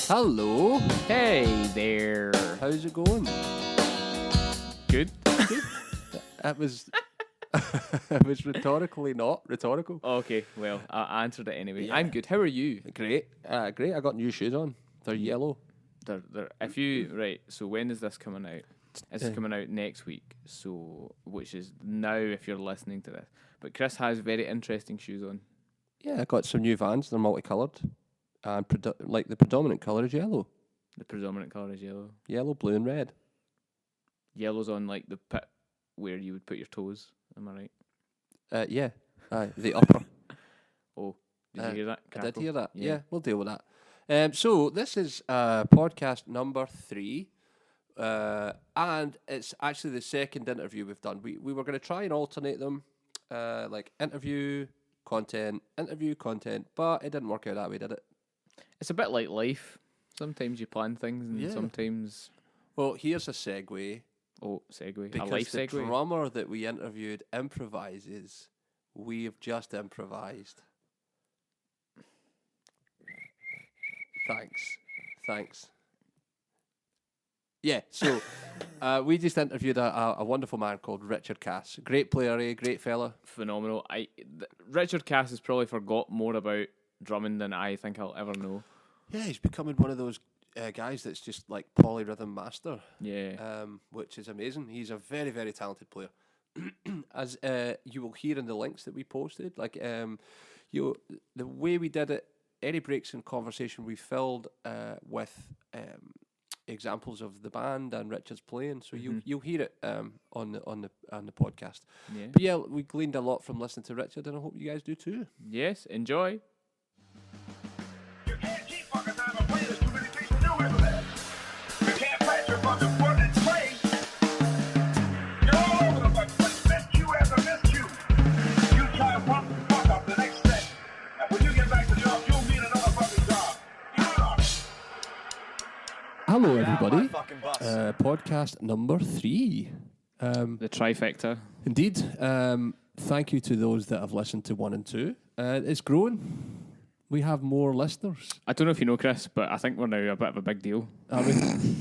Hello. Hey there. How's it going? Good. It was it was rhetorically not rhetorical. Okay, well, I answered it anyway. Yeah. I'm good. How are you? Great. Great. I got new shoes on. They're yellow. If you right, so when is this coming out? It's coming out next week. So, which is now if you're listening to this. But Chris has very interesting shoes on. Yeah, I got some new Vans. They're multicoloured. And the predominant colour is yellow. The predominant colour is yellow. Yellow, blue and red. Yellow's on like the pit where you would put your toes. Am I right? Yeah. The upper. Oh, did you hear that? I did cackle? hear that. Yeah. Yeah, we'll deal with that. So this is podcast number 3. And it's actually the second interview we've done. We were going to try and alternate them, like interview, content, but it didn't work out that way, did it? It's a bit like life. Sometimes you plan things and Yeah. sometimes... Well, here's a segue. Oh, segue. Because a life the segue. drummer that we interviewed improvises. We've just improvised. Thanks. Yeah, so we just interviewed a wonderful man called Richard Kass. Great player, great fella. Phenomenal. Richard Kass has probably forgot more about drumming than I think I'll ever know. Yeah, he's becoming one of those guys that's just like polyrhythm master. Yeah. Which is amazing. He's a very, very talented player. As you will hear in the links that we posted, the way we did it, any breaks in conversation we filled with examples of the band and Richard's playing, so you'll hear it on the podcast. Yeah. But yeah, we gleaned a lot from listening to Richard, and I hope you guys do too. Yes, enjoy. You can't keep fucking time and play. There's too many things to do after that. You can't patch your fucking foot and play. You're all over the fucking place. Missed you after missed you. You try to pump the fuck up the next set. And when you get back to the job, you'll need another fucking job. Hello, everybody. Podcast number 3. The trifecta. Indeed. Thank you to those that have listened to 1 and 2. It's growing. We have more listeners. I don't know if you know, Chris, but I think we're now a bit of a big deal. Are we?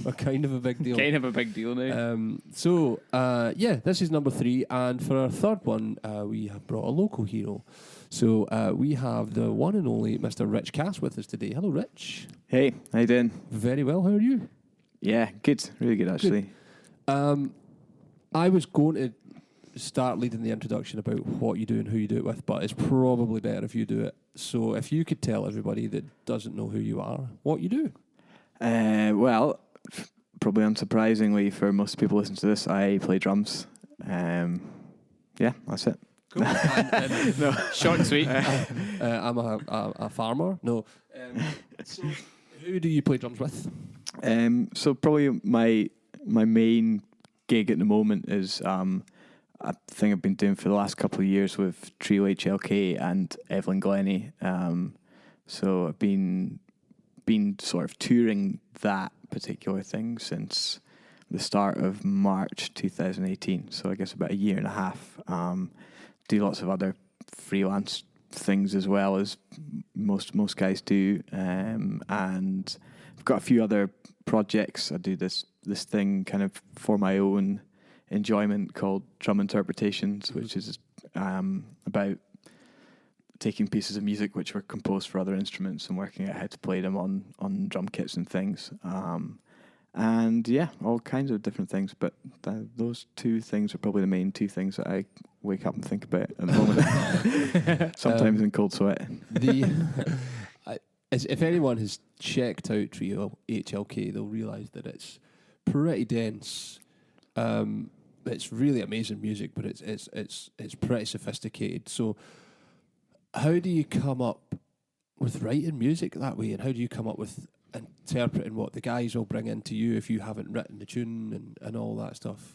We're kind of a big deal. Kind of a big deal now. This is number 3, and for our third one, we have brought a local hero. So we have the one and only Mr. Rich Kass with us today. Hello, Rich. Hey, how you doing? Very well. How are you? Yeah, good. Really good, actually. I was going to start leading the introduction about what you do and who you do it with, but it's probably better if you do it. So if you could tell everybody that doesn't know who you are, what you do. Well, probably unsurprisingly for most people listening to this, I play drums. Yeah, that's it. Cool. No, short and sweet. I'm a farmer. No. So who do you play drums with? So probably my main gig at the moment is a thing I've been doing for the last couple of years with Trio Hlk and Evelyn Glennie. So I've been sort of touring that particular thing since the start of March 2018. So I guess about a year and a half. Do lots of other freelance things as well as most guys do, and I've got a few other projects. I do this thing kind of for my own enjoyment called Drum Interpretations, which is about taking pieces of music which were composed for other instruments and working out how to play them on drum kits and things. And yeah, all kinds of different things, but those 2 things are probably the main 2 things that I wake up and think about at the moment. Sometimes in cold sweat. If anyone has checked out Trio Hlk, they'll realise that it's pretty dense. It's really amazing music, but it's pretty sophisticated. So, how do you come up with writing music that way, and how do you come up with interpreting what the guys will bring into you if you haven't written the tune and all that stuff?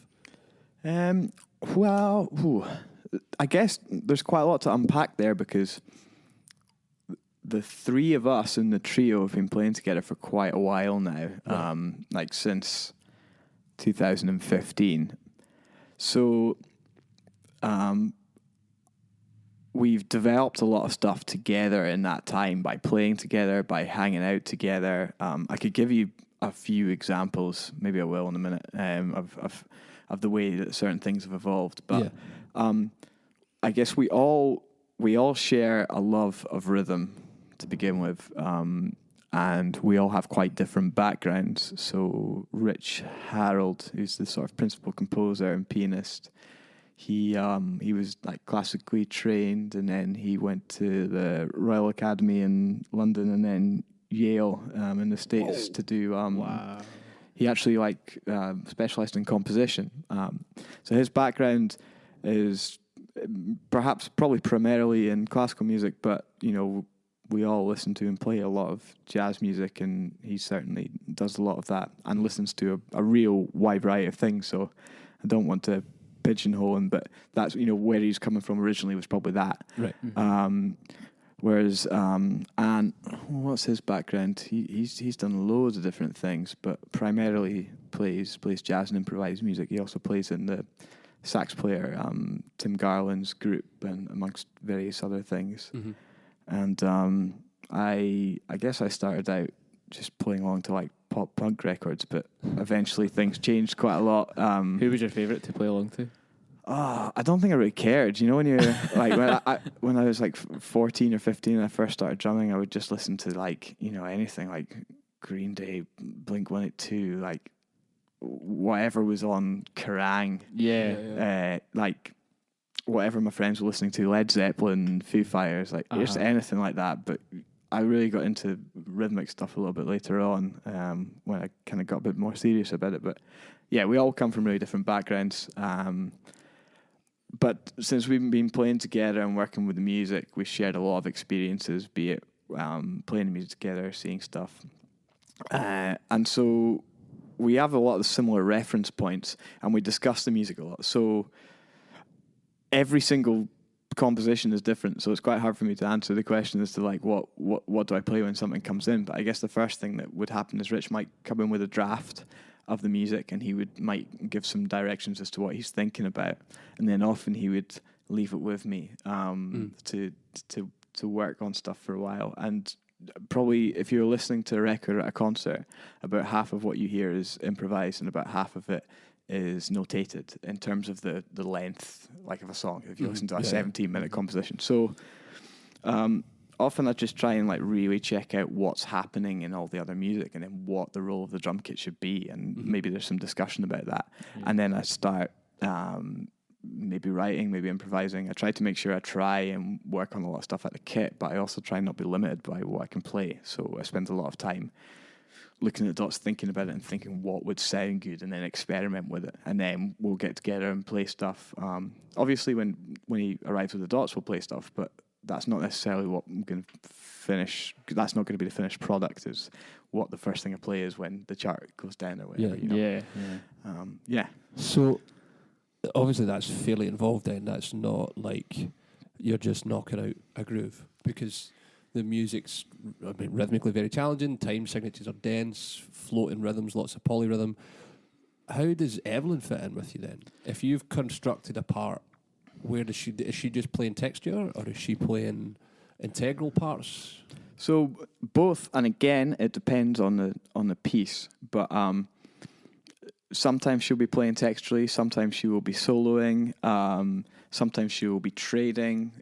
Well, I guess there's quite a lot to unpack there because the 3 of us in the trio have been playing together for quite a while now, like since 2015. So we've developed a lot of stuff together in that time by playing together, by hanging out together. I could give you a few examples, maybe I will in a minute, of the way that certain things have evolved. But I guess we all share a love of rhythm to begin with, and we all have quite different backgrounds. So Rich Harold, who's the sort of principal composer and pianist, he was like classically trained, and then he went to the Royal Academy in London, and then Yale in the States to do. Wow. He actually specialized in composition. So his background is probably primarily in classical music, but we all listen to and play a lot of jazz music, and he certainly does a lot of that and listens to a real wide variety of things. So I don't want to pigeonhole him, but that's where he's coming from originally was probably that. Right. Whereas and what's his background? He's done loads of different things, but primarily plays jazz and improvised music. He also plays in the sax player Tim Garland's group, and amongst various other things. Mm-hmm. And I guess I started out just playing along to like pop punk records, but eventually things changed quite a lot. Who was your favourite to play along to? I don't think I really cared. When you're like when I was like 14 or 15 and I first started drumming, I would just listen to like anything like Green Day, Blink-182, like whatever was on Kerrang. Like whatever my friends were listening to, Led Zeppelin, Foo Fighters, like just anything like that. But I really got into rhythmic stuff a little bit later on, when I kind of got a bit more serious about it. But yeah, we all come from really different backgrounds. But since we've been playing together and working with the music, we've shared a lot of experiences, be it playing the music together, seeing stuff. And so we have a lot of similar reference points, and we discuss the music a lot. So every single composition is different, so it's quite hard for me to answer the question as to like what do I play when something comes in. But I guess the first thing that would happen is Rich might come in with a draft of the music, and he might give some directions as to what he's thinking about, and then often he would leave it with me to work on stuff for a while. And probably if you're listening to a record at a concert, about half of what you hear is improvised, and about half of it is notated in terms of the length, like of a song. If you listen to a 17-minute composition, so often I just try and like really check out what's happening in all the other music, and then what the role of the drum kit should be, and maybe there's some discussion about that, and then I start maybe writing, maybe improvising. I try to make sure I try and work on a lot of stuff like the kit, but I also try not be limited by what I can play. So I spend a lot of time looking at the dots, thinking about it, and thinking what would sound good, and then experiment with it. And then we'll get together and play stuff. Obviously, when he arrives with the dots, we'll play stuff, but that's not necessarily what I'm going to finish. That's not going to be the finished product. Is what the first thing I play is when the chart goes down or whatever. Yeah. So obviously that's fairly involved then. That's not like you're just knocking out a groove, because the music's rhythmically very challenging. Time signatures are dense, floating rhythms, lots of polyrhythm. How does Evelyn fit in with you then? If you've constructed a part, is she just playing texture, or is she playing integral parts? So both, and again, it depends on the piece. But sometimes she'll be playing texturally, sometimes she will be soloing, sometimes she will be trading,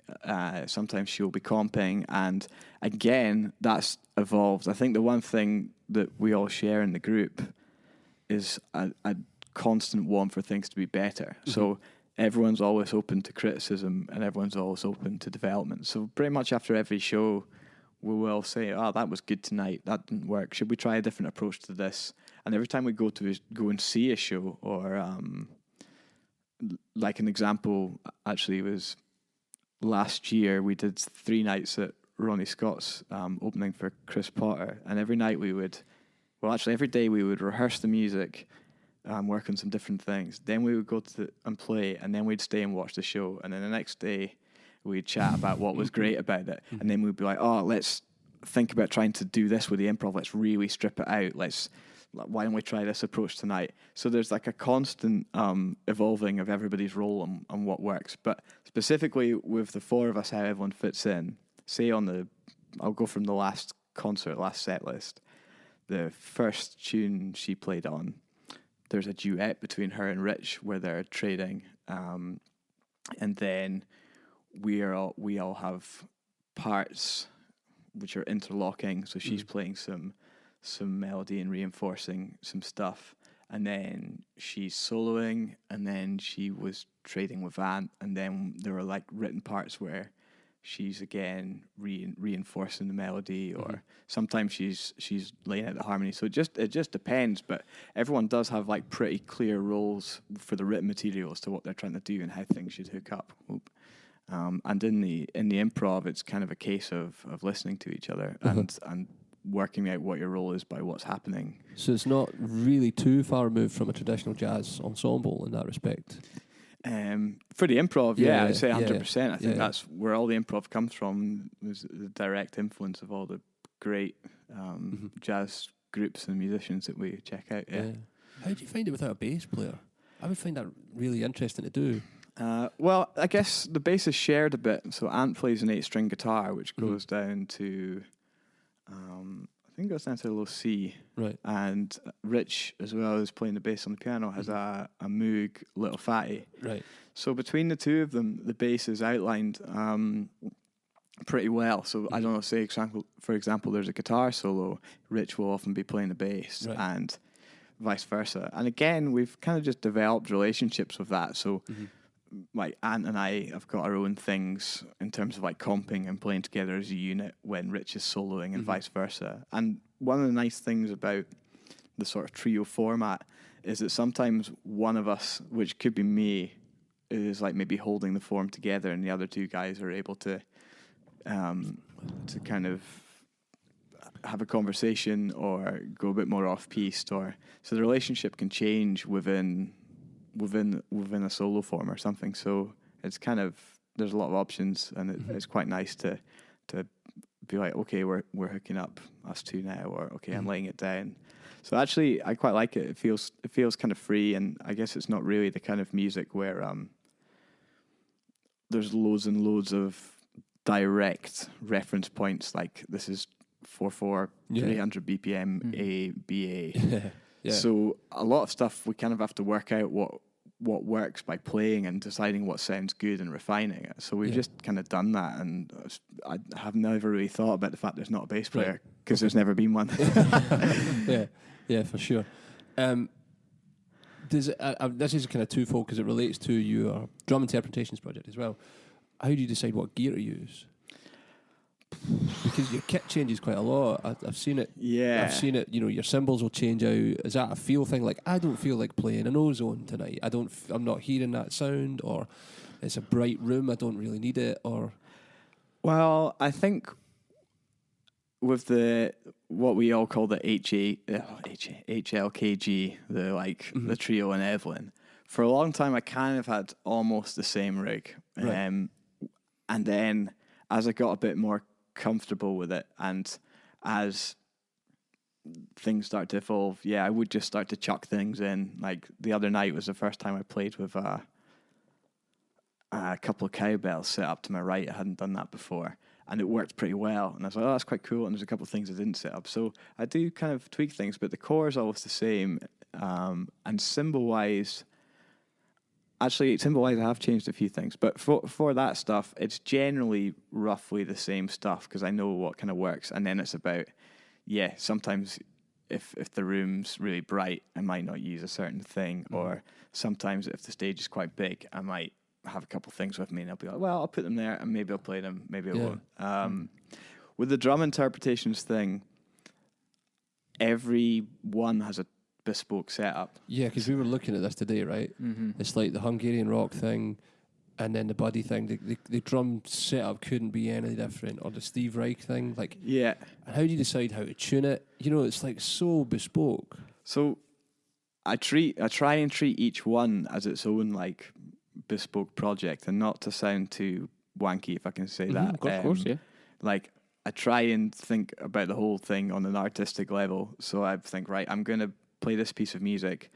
sometimes she will be comping, and again, that's evolved. I think the one thing that we all share in the group is a constant want for things to be better. Mm-hmm. So everyone's always open to criticism, and everyone's always open to development. So pretty much after every show, we will say, that was good tonight, that didn't work, should we try a different approach to this? And every time we go and see a show, or like an example actually was last year, we did 3 nights at Ronnie Scott's opening for Chris Potter, and every day we would rehearse the music, work on some different things, then we would go and play, and then we'd stay and watch the show, and then the next day we'd chat about what was great about it, and then we'd be like, let's think about trying to do this with the improv, let's really strip it out, let's like, why don't we try this approach tonight? So there's like a constant evolving of everybody's role and what works. But specifically with the four of us, how everyone fits in. Say I'll go from the last set list. The first tune she played on, there's a duet between her and Rich where they're trading, and then we all have parts which are interlocking. So she's playing some melody and reinforcing some stuff, and then she's soloing, and then she was trading with Ant, and then there were like written parts where she's again reinforcing the melody, or sometimes she's laying out the harmony. So it just depends, but everyone does have like pretty clear roles for the written material as to what they're trying to do and how things should hook up. And in the improv, it's kind of a case of listening to each other and working out what your role is by what's happening. So it's not really too far removed from a traditional jazz ensemble in that respect. For the improv, I'd say 100%. Yeah. I think that's where all the improv comes from, was the direct influence of all the great jazz groups and musicians that we check out. Yeah. How do you find it without a bass player? I would find that really interesting to do. Well, I guess the bass is shared a bit. So Ant plays an 8-string guitar, which goes down to, I think it goes down to a low C. Right. And Rich, as well as playing the bass on the piano, has a Moog Little Fatty. Right. So between the two of them, the bass is outlined pretty well. So I don't know, say, for example, there's a guitar solo, Rich will often be playing the bass, and vice versa. And again, we've kind of just developed relationships with that. So like Ant and I have got our own things in terms of like comping and playing together as a unit when Rich is soloing and vice versa. And one of the nice things about the sort of trio format is that sometimes one of us, which could be me, is like maybe holding the form together, and the other two guys are able to kind of have a conversation or go a bit more off piste, or so the relationship can change within a solo form or something. So it's kind of, there's a lot of options, and it's quite nice to be like, okay, we're hooking up us two now, or okay, I'm laying it down. So actually, I quite like it. It feels kind of free, and I guess it's not really the kind of music where there's loads and loads of direct reference points, like this is 4/4, 300 BPM, A, B, A. Yeah. So a lot of stuff we kind of have to work out what works by playing and deciding what sounds good and refining it. So we've just kind of done that, and I have never really thought about the fact there's not a bass player because there's never been one. Yeah, for sure. This is kind of twofold because it relates to your drum interpretations project as well. How do you decide what gear to use? Because your kit changes quite a lot. I've seen it. Yeah. I've seen it. You know, your cymbals will change out. Is that a feel thing? Like, I don't feel like playing an ozone tonight. I'm not hearing that sound, or it's a bright room. I don't really need it. Or, well, I think with what we all call the HLKG, the Trio and Evelyn. For a long time, I kind of had almost the same rig, and then as I got a bit more comfortable with it, and as things start to evolve, I would just start to chuck things in. Like the other night was the first time I played with a couple of cowbells set up to my right. I hadn't done that before, and it worked pretty well. And I was like, oh, that's quite cool. And there's a couple of things I didn't set up. So I do kind of tweak things, but the core is always the same. And cymbal-wise, I have changed a few things, but for that stuff, it's generally roughly the same stuff because I know what kind of works. And then it's about, sometimes if the room's really bright, I might not use a certain thing, or sometimes if the stage is quite big, I might have a couple of things with me and I'll be like, well, I'll put them there and maybe I'll play them, maybe I won't. With the drum interpretations thing, every one has a bespoke setup. Yeah, because we were looking at this today, right? It's like the Hungarian rock thing, and then the Buddy thing. The drum setup couldn't be any different, or the Steve Reich thing. Like, and how do you decide how to tune it? You know, it's like so bespoke. So I try and treat each one as its own like bespoke project, and not to sound too wanky, if I can say that. Of course, yeah. Like, I try and think about the whole thing on an artistic level. So I think, right, I'm going to play this piece of music,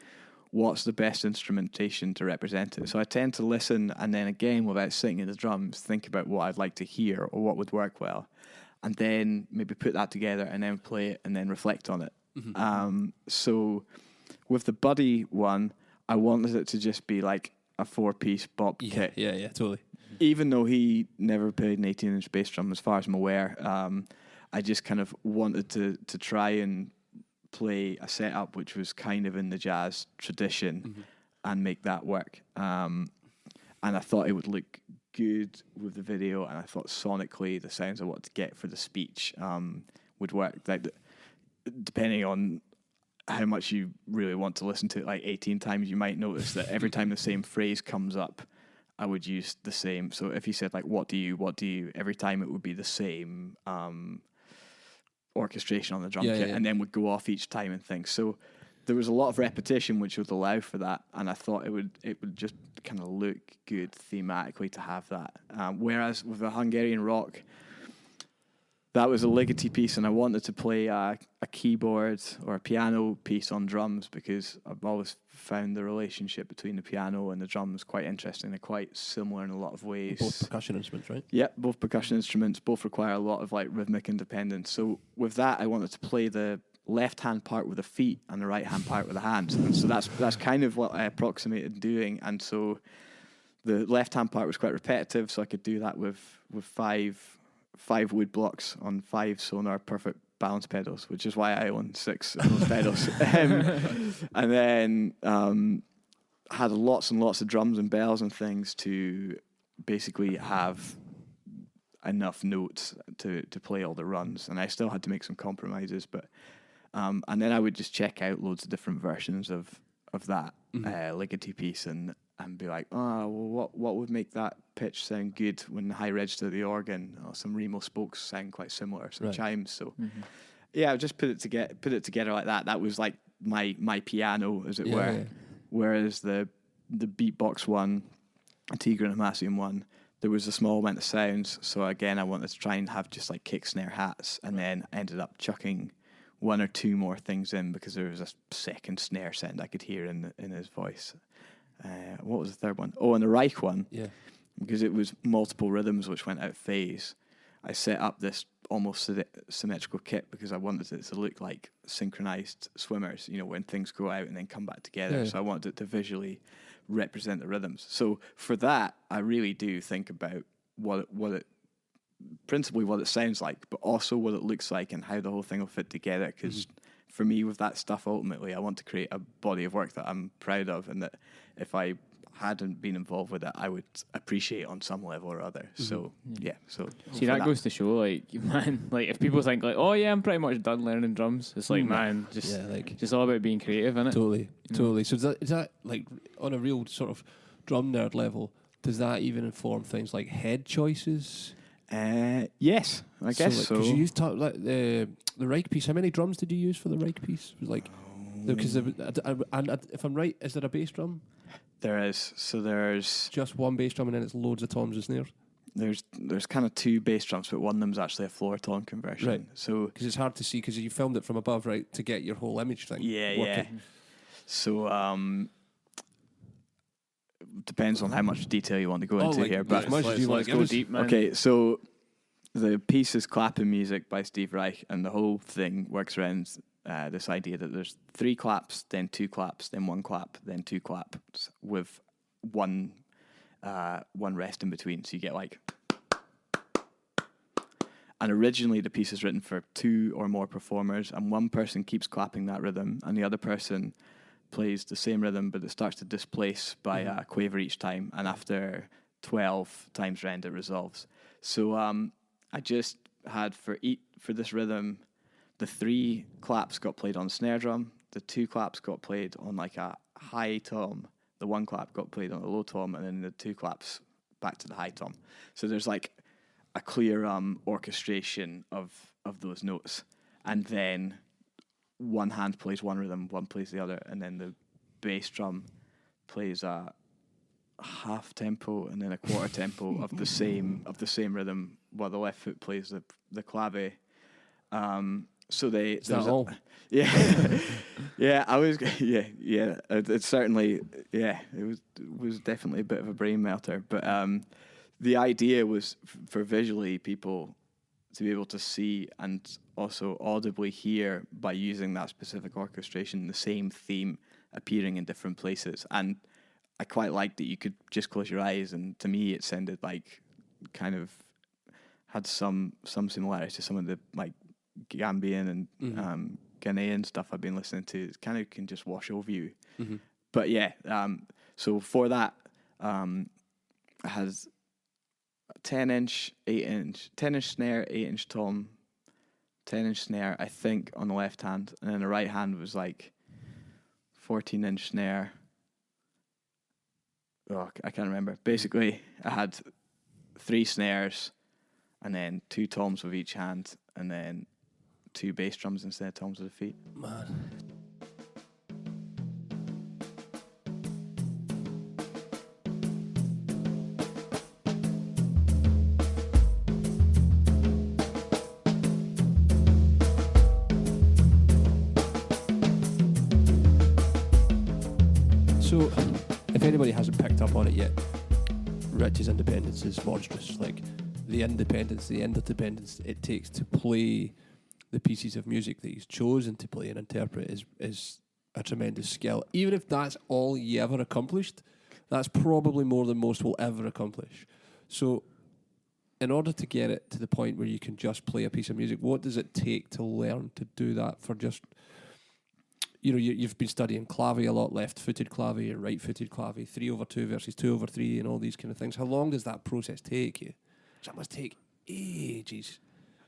what's the best instrumentation to represent it? So I tend to listen, and then again, without sitting in the drums, think about what I'd like to hear or what would work well, and then maybe put that together and then play it and then reflect on it. So with the Buddy one, I wanted it to just be like a 4-piece bop kit. Yeah, totally. Even though he never played an 18-inch bass drum, as far as I'm aware, I just kind of wanted to try and play a setup which was kind of in the jazz tradition and make that work. And I thought it would look good with the video, and I thought sonically the sounds I wanted to get for the speech would work. Like, depending on how much you really want to listen to it, like 18 times, you might notice that every time the same phrase comes up, I would use the same. So if you said like, what do you, every time it would be the same orchestration on the drum kit, and then would go off each time and things. So there was a lot of repetition which would allow for that, and I thought it would just kind of look good thematically to have that. Whereas with the Hungarian rock, that was a ligety piece, and I wanted to play a keyboard or a piano piece on drums, because I've always found the relationship between the piano and the drums quite interesting. They're quite similar in a lot of ways. Both percussion instruments, right? Yeah, both percussion instruments, both require a lot of like rhythmic independence. So with that, I wanted to play the left-hand part with the feet and the right-hand part with the hands. And so that's kind of what I approximated doing. And so the left-hand part was quite repetitive, so I could do that with five wood blocks on 5 Sonar perfect balance pedals, which is why I own 6 of those pedals. And then had lots and lots of drums and bells and things to basically have enough notes to play all the runs. And I still had to make some compromises, but and then I would just check out loads of different versions of that ligety piece and be like, oh, well, what would make that pitch sound good when the high register of the organ, or some Remo spokes sound quite similar, some chimes. So yeah, I just put it together like that. That was like my piano, as it were. Yeah. Whereas the beatbox one, a Tigran Amassium one, there was a small amount of sounds. So again, I wanted to try and have just like kick, snare, hats, and then ended up chucking 1 or 2 more things in because there was a second snare sound I could hear in his voice. What was the third one? Oh, and the Reich one. Yeah. Because it was multiple rhythms which went out of phase. I set up this almost symmetrical kit because I wanted it to look like synchronized swimmers, you know, when things go out and then come back together. Yeah. So I wanted it to visually represent the rhythms. So for that, I really do think about what it principally what it sounds like, but also what it looks like and how the whole thing will fit together. Because for me, with that stuff, ultimately, I want to create a body of work that I'm proud of, and that if I hadn't been involved with it, I would appreciate on some level or other. So yeah. So see, that goes to show, like, man, like if people think like, oh yeah, I'm pretty much done learning drums, it's like, man, just all about being creative, innit? Totally. So is that like on a real sort of drum nerd level? Does that even inform things like head choices? Yes, I guess so. Because you used to like the Reich piece. How many drums did you use for the Reich piece? It was like, because if I'm right, is there a bass drum? There is. So there's just one bass drum, and then it's loads of toms and snares. There's kind of 2 bass drums, but one of them's actually a floor tom conversion. Right. So because it's hard to see because you filmed it from above, right, to get your whole image thing. Yeah. So depends on how much detail you want to go into here, but as much as you want to go deep, man. Okay, so the piece is clapping music by Steve Reich, and the whole thing works around this idea that there's 3 claps, then 2 claps, then 1 clap, then 2 claps with one rest in between. So you get like, and originally the piece is written for 2 or more performers, and one person keeps clapping that rhythm, and the other person plays the same rhythm, but it starts to displace by a quaver each time, and after 12 times round it resolves. So I just had for this rhythm, the 3 claps got played on snare drum, the 2 claps got played on like a high tom, the 1 clap got played on a low tom, and then the 2 claps back to the high tom. So there's like a clear orchestration of those notes, and then one hand plays one rhythm, one plays the other, and then the bass drum plays a half tempo and then a quarter tempo of the same rhythm, while the left foot plays the clave. So they Is that all? Yeah, yeah. I was yeah. It's certainly It was definitely a bit of a brain melter, but the idea was for visually people to be able to see and also audibly hear by using that specific orchestration the same theme appearing in different places. And I quite liked that you could just close your eyes, and to me it sounded like kind of had some similarity to some of the like Gambian and Ghanaian stuff I've been listening to. It kind of can just wash over you. Mm-hmm. But yeah, so for that, it has 10-inch, 8-inch, 10-inch snare, 8-inch tom, 10-inch snare, I think, on the left hand, and then the right hand was like 14-inch snare. Oh, I can't remember. Basically, I had 3 snares, and then 2 toms with each hand, and then 2 bass drums instead of toms with the feet. Man. So, if anybody hasn't picked up on it yet, Rich's independence is monstrous. Like, the interdependence it takes to play the pieces of music that he's chosen to play and interpret is a tremendous skill. Even if that's all you ever accomplished, that's probably more than most will ever accomplish. So, in order to get it to the point where you can just play a piece of music, what does it take to learn to do that for just... You know, you've been studying clave a lot, left-footed clave, right-footed clave, 3/2 versus 2/3, and all these kind of things. How long does that process take you? That must take ages.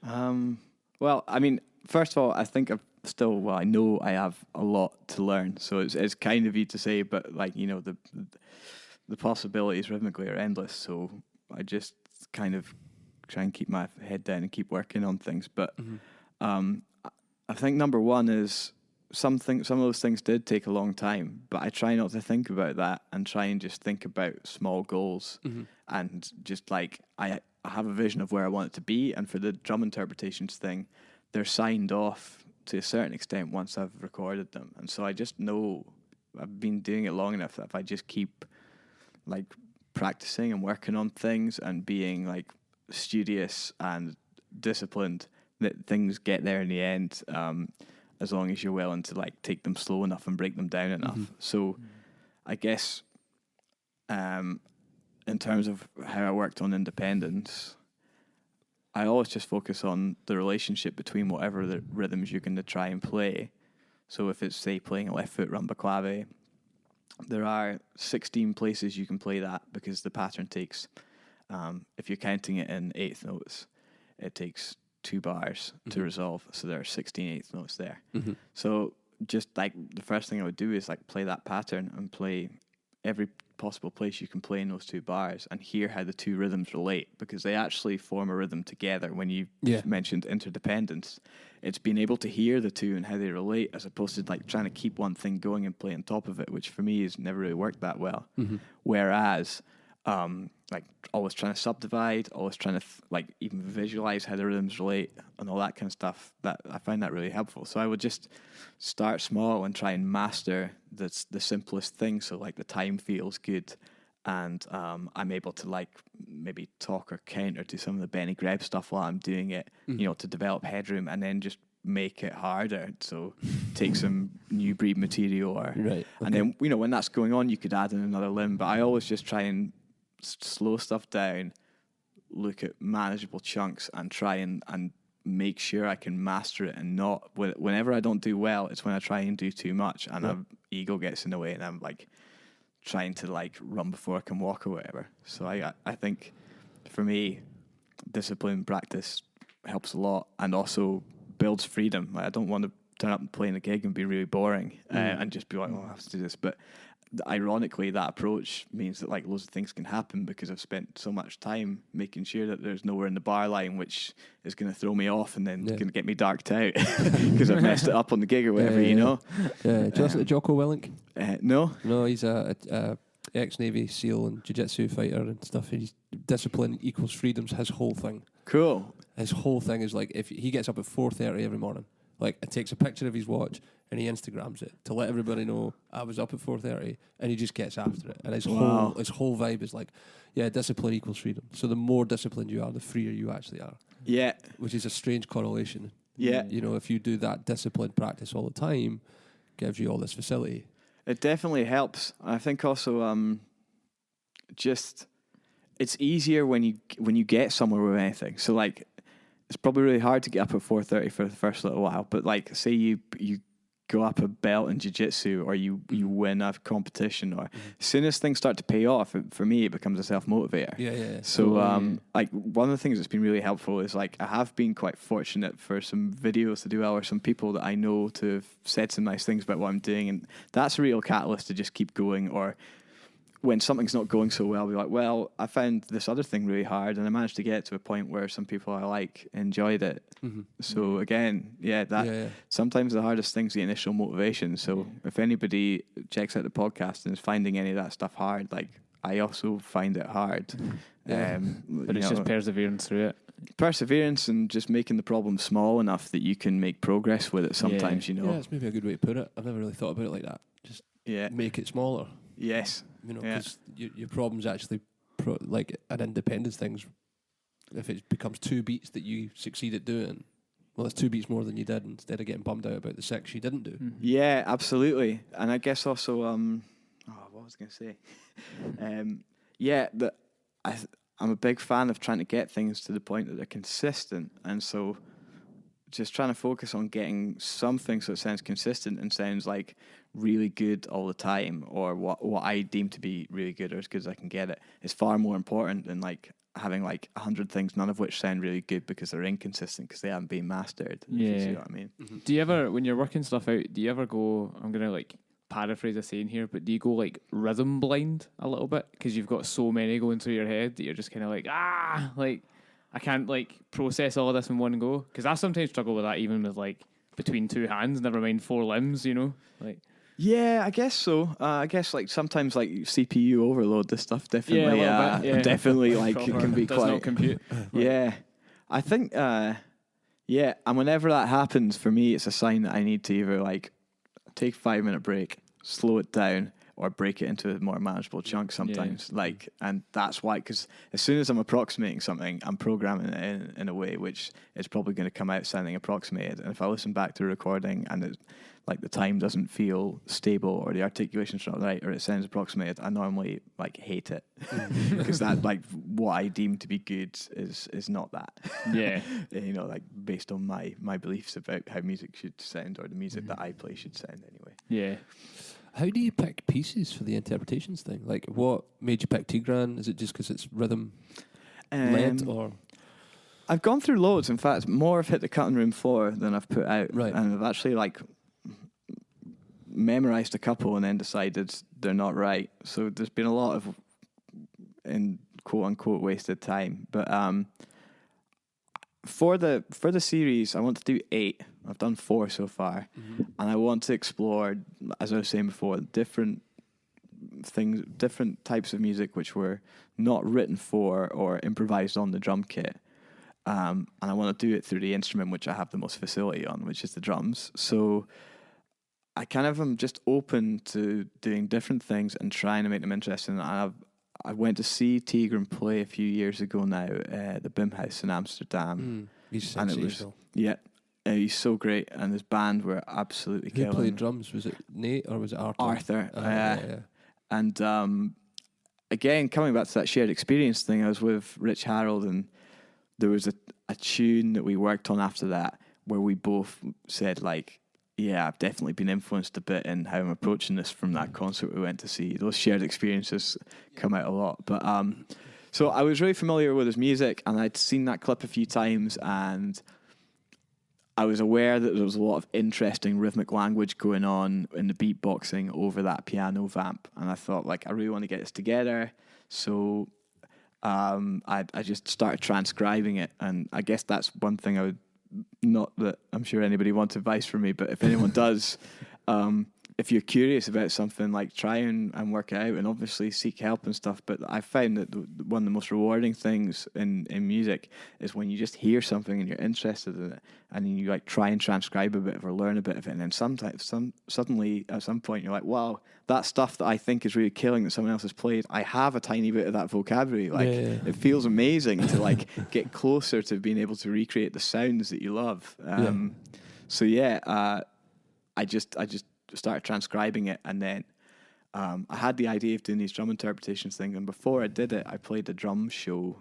Well, I mean, first of all, I think I know I have a lot to learn. So it's kind of you to say, but like, you know, the possibilities rhythmically are endless. So I just kind of try and keep my head down and keep working on things. But I think number one is some of those things did take a long time, but I try not to think about that and try and just think about small goals and just like I have a vision of where I want it to be. And for the drum interpretations thing, they're signed off to a certain extent once I've recorded them. And so I just know I've been doing it long enough that if I just keep like practicing and working on things and being like studious and disciplined, that things get there in the end. As long as you're willing to like take them slow enough and break them down enough. So I guess in terms of how I worked on independence, I always just focus on the relationship between whatever the rhythms you're going to try and play. So if it's, say, playing a left foot rumba clave, there are 16 places you can play that because the pattern takes, if you're counting it in eighth notes, it takes 2 bars to resolve, so there are 16 eighth notes there. So just like the first thing I would do is like play that pattern and play every possible place you can play in those 2 bars and hear how the 2 rhythms relate, because they actually form a rhythm together. When you mentioned interdependence, it's being able to hear the 2 and how they relate, as opposed to like trying to keep one thing going and play on top of it, which for me has never really worked that well. Whereas like always trying to subdivide, always trying to like even visualize how the rhythms relate and all that kind of stuff, that I find that really helpful. So I would just start small and try and master the simplest thing. So like the time feels good, and I'm able to like maybe talk or counter to some of the Benny Greb stuff while I'm doing it, you know, to develop headroom, and then just make it harder. So take some new breed material and then, you know, when that's going on, you could add in another limb. But I always just try and slow stuff down, look at manageable chunks, and try and make sure I can master it, and not whenever I don't do well, it's when I try and do too much and my ego gets in the way and I'm like trying to like run before I can walk or whatever. So I think for me, discipline, practice helps a lot, and also builds freedom. Like, I don't want to turn up and play in a gig and be really boring and just be like, oh, I have to do this. But ironically, that approach means that like loads of things can happen, because I've spent so much time making sure that there's nowhere in the bar line which is going to throw me off and then going to get me darked out because I've messed it up on the gig or whatever, you know. Do you listen to Jocko Willink? No, he's a ex-Navy SEAL and jiu-jitsu fighter and stuff. He's discipline equals freedom's his whole thing. Cool. His whole thing is like, if he gets up at 4:30 every morning Like, it takes a picture of his watch and he Instagrams it to let everybody know I was up at 4:30, and he just gets after it. And his whole vibe is like, yeah, discipline equals freedom. So the more disciplined you are, the freer you actually are. Yeah. Which is a strange correlation. Yeah. You know, if you do that disciplined practice all the time, gives you all this facility. It definitely helps. I think also just it's easier when you get somewhere with anything. So like it's probably really hard to get up at 4:30 for the first little while, but like say you go up a belt in jiu-jitsu, or you win a competition, or as soon as things start to pay off, for me it becomes a self-motivator. Yeah. So like one of the things that's been really helpful is like I have been quite fortunate for some videos to do well, or some people that I know to have said some nice things about what I'm doing, and that's a real catalyst to just keep going. Or when something's not going so well, I'll be like, well, I found this other thing really hard, and I managed to get to a point where some people I like enjoyed it. So again, sometimes the hardest thing's the initial motivation. So if anybody checks out the podcast and is finding any of that stuff hard, like I also find it hard. But it's just perseverance through it. Perseverance and just making the problem small enough that you can make progress with it sometimes, you know. Yeah, that's maybe a good way to put it. I've never really thought about it like that. Just make it smaller. Yes. You know, because your problem's actually like an independence thing. If it becomes 2 beats that you succeed at doing, well, it's 2 beats more than you did, instead of getting bummed out about the 6 you didn't do. Yeah, absolutely. And I guess also, what was I going to say? That I'm a big fan of trying to get things to the point that they're consistent, and so just trying to focus on getting something so it sounds consistent and sounds like really good all the time, or what I deem to be really good, or as good as I can get it, is far more important than like having like 100 things, none of which sound really good because they're inconsistent because they haven't been mastered. If you see what I mean. Do you ever, when you're working stuff out, do you ever go, I'm going to like paraphrase a saying here, but do you go like rhythm blind a little bit? Because you've got so many going through your head that you're just kind of like, like I can't like process all of this in one go. Because I sometimes struggle with that, even with like between 2 hands, never mind 4 limbs, you know? Like, yeah, I guess so. I guess like sometimes like CPU overload, this stuff definitely, definitely like it can be does quite. not compute. Yeah, I think. And whenever that happens, for me, it's a sign that I need to either like take a 5-minute break, slow it down, or break it into a more manageable chunk sometimes. Like, and that's why, because as soon as I'm approximating something, I'm programming it in a way which is probably going to come out sounding approximated. And if I listen back to a recording and it, like the time doesn't feel stable, or the articulation's not right, or it sounds approximated, I normally like hate it because that like what I deem to be good is not that. Yeah, you know, like based on my beliefs about how music should sound, or the music that I play should sound anyway. Yeah. How do you pick pieces for the interpretations thing? Like, what made you pick Tigran? Is it just because it's rhythm led, or? I've gone through loads. In fact, more have hit the cutting room floor than I've put out. Right. And I've actually like memorized a couple and then decided they're not right. So there's been a lot of, in quote unquote, wasted time. But for the series, I want to do 8. I've done 4 so far, and I want to explore, as I was saying before, different things, different types of music which were not written for or improvised on the drum kit. And I want to do it through the instrument which I have the most facility on, which is the drums. So I kind of am just open to doing different things and trying to make them interesting. I went to see Tigran play a few years ago now, the Bim House in Amsterdam. He's and sensational. He's so great, and his band were absolutely killing. Who played drums? Was it Nate or was it Arthur? Arthur. And again, coming back to that shared experience thing, I was with Rich Harold, and there was a tune that we worked on after that where we both said like, yeah, I've definitely been influenced a bit in how I'm approaching this from that concert we went to see. Those shared experiences come out a lot. But so I was really familiar with his music, and I'd seen that clip a few times, and I was aware that there was a lot of interesting rhythmic language going on in the beatboxing over that piano vamp. And I thought, like, I really want to get this together. So I just started transcribing it. And I guess that's one thing I would, not that I'm sure anybody wants advice from me, but if anyone does, if you're curious about something, like try and work it out, and obviously seek help and stuff. But I found that one of the most rewarding things in music is when you just hear something and you're interested in it, and you like try and transcribe a bit of or learn a bit of it, and then suddenly at some point you're like, wow, that stuff that I think is really killing that someone else has played, I have a tiny bit of that vocabulary. Like it feels amazing to like get closer to being able to recreate the sounds that you love. So I just started transcribing it, and then I had the idea of doing these drum interpretations thing, and before I did it, I played a drum show.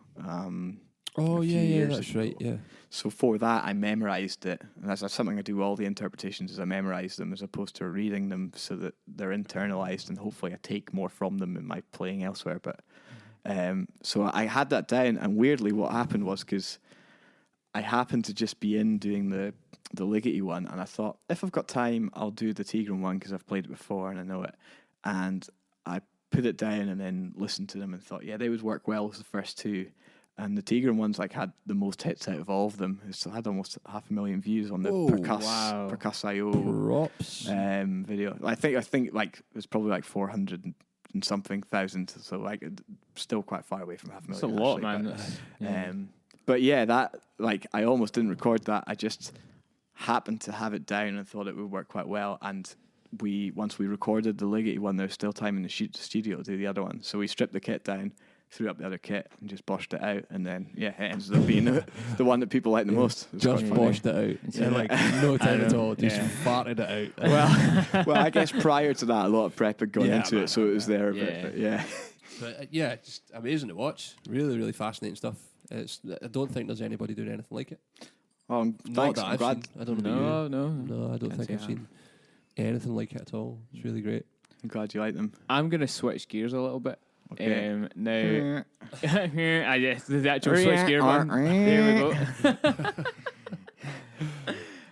That's right. Yeah. So for that, I memorized it, and that's something I do all the interpretations is I memorize them as opposed to reading them, so that they're internalized, and hopefully I take more from them in my playing elsewhere. But so I had that down, and weirdly, what happened was because I happened to just be in doing the Ligeti one, and I thought, if I've got time, I'll do the Tigran one because I've played it before and I know it. And I put it down and then listened to them and thought, yeah, they would work well as the first two. And the Tigran ones like had the most hits out of all of them. It still had almost 500,000 views on the Percuss.io Props. video. I think like it was probably like 400 and something thousand. So like still quite far away from 500,000. That's a lot, actually, man. But yeah, that like I almost didn't record that. I just happened to have it down and thought it would work quite well. And once we recorded the Ligeti one, there's still time in the studio to do the other one. So we stripped the kit down, threw up the other kit, and just boshed it out. And then it ended up being the one that people like the most. Just boshed it out. Yeah, like no time at all. Just farted it out. Well, I guess prior to that, a lot of prep had gone into it, so it was there a bit. But yeah. But just amazing to watch. Really, really fascinating stuff. I don't think there's anybody doing anything like it. Oh, thanks. I'm glad. I don't know. No, I don't think I've seen anything like it at all. It's really great. I'm glad you like them. I'm going to switch gears a little bit. Okay. Now, the actual switch gear one. There we go.